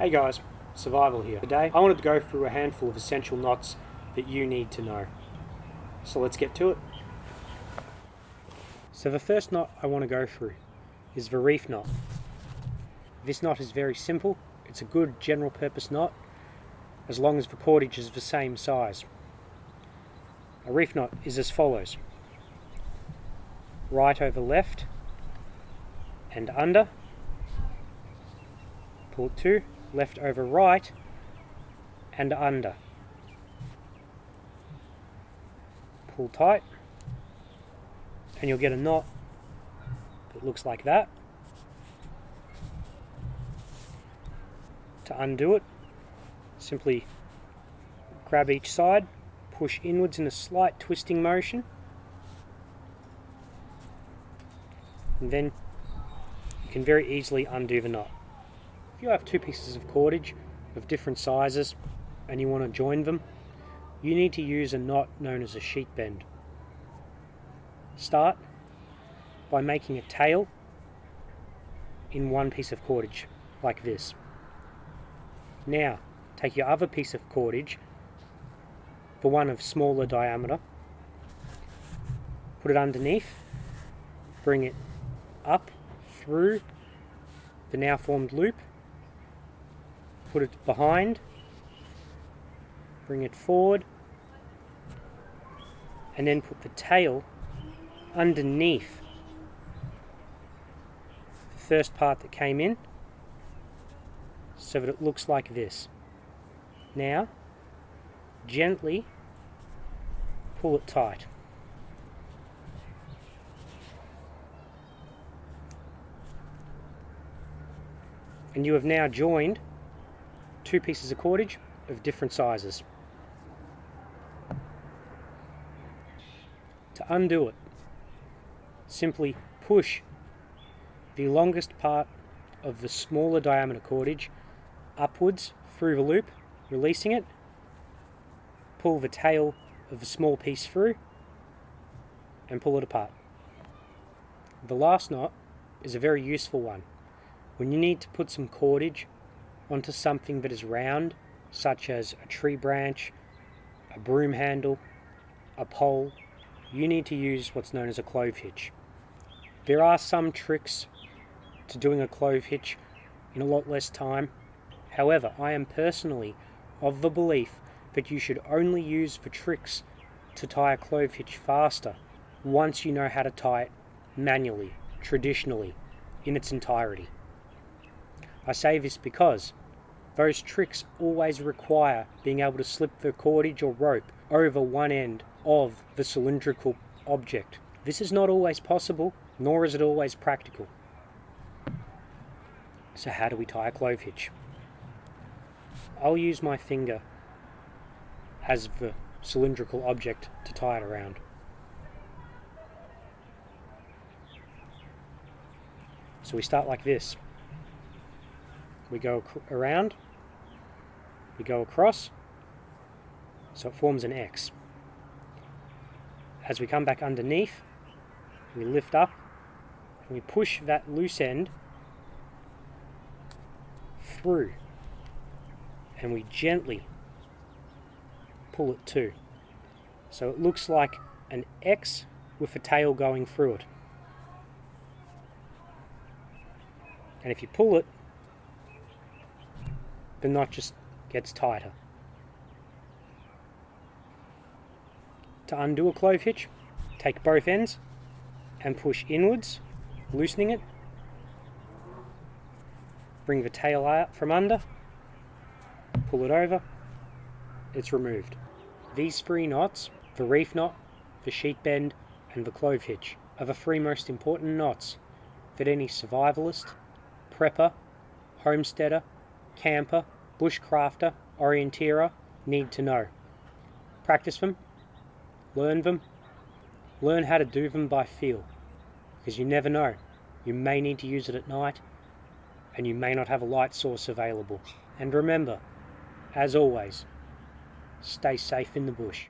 Hey guys, Survival here. Today I wanted to go through a handful of essential knots that you need to know. So let's get to it. So the first knot I want to go through is the reef knot. This knot is very simple. It's a good general purpose knot as long as the cordage is the same size. A reef knot is as follows: right over left and under, pull it to, left over right and under, pull tight, and you'll get a knot that looks like that. To undo it, simply grab each side, push inwards in a slight twisting motion, and then you can very easily undo the knot. If you have two pieces of cordage of different sizes and you want to join them, you need to use a knot known as a sheet bend. Start by making a tail in one piece of cordage, like this. Now, take your other piece of cordage, the one of smaller diameter, put it underneath, bring it up through the now formed loop, put it behind, bring it forward, and then put the tail underneath the first part that came in, so that it looks like this. Now, gently pull it tight. And you have now joined two pieces of cordage of different sizes. To undo it, simply push the longest part of the smaller diameter cordage upwards through the loop, releasing it, pull the tail of the small piece through, and pull it apart. The last knot is a very useful one. When you need to put some cordage onto something that is round, such as a tree branch, a broom handle, a pole, you need to use what's known as a clove hitch. There are some tricks to doing a clove hitch in a lot less time. However, I am personally of the belief that you should only use the tricks to tie a clove hitch faster once you know how to tie it manually, traditionally, in its entirety. I say this because those tricks always require being able to slip the cordage or rope over one end of the cylindrical object. This is not always possible, nor is it always practical. So how do we tie a clove hitch? I'll use my finger as the cylindrical object to tie it around. So we start like this. We go around, we go across, so it forms an X. As we come back underneath, we lift up and we push that loose end through, and we gently pull it too. So it looks like an X with a tail going through it. And if you pull it, the knot just gets tighter. To undo a clove hitch, take both ends and push inwards, loosening it. Bring the tail out from under, pull it over, it's removed. These three knots, the reef knot, the sheet bend, and the clove hitch, are the three most important knots that any survivalist, prepper, homesteader, camper, bushcrafter, orienteer need to know. Practice them, learn how to do them by feel, because you never know. You may need to use it at night, and you may not have a light source available. And remember, as always, stay safe in the bush.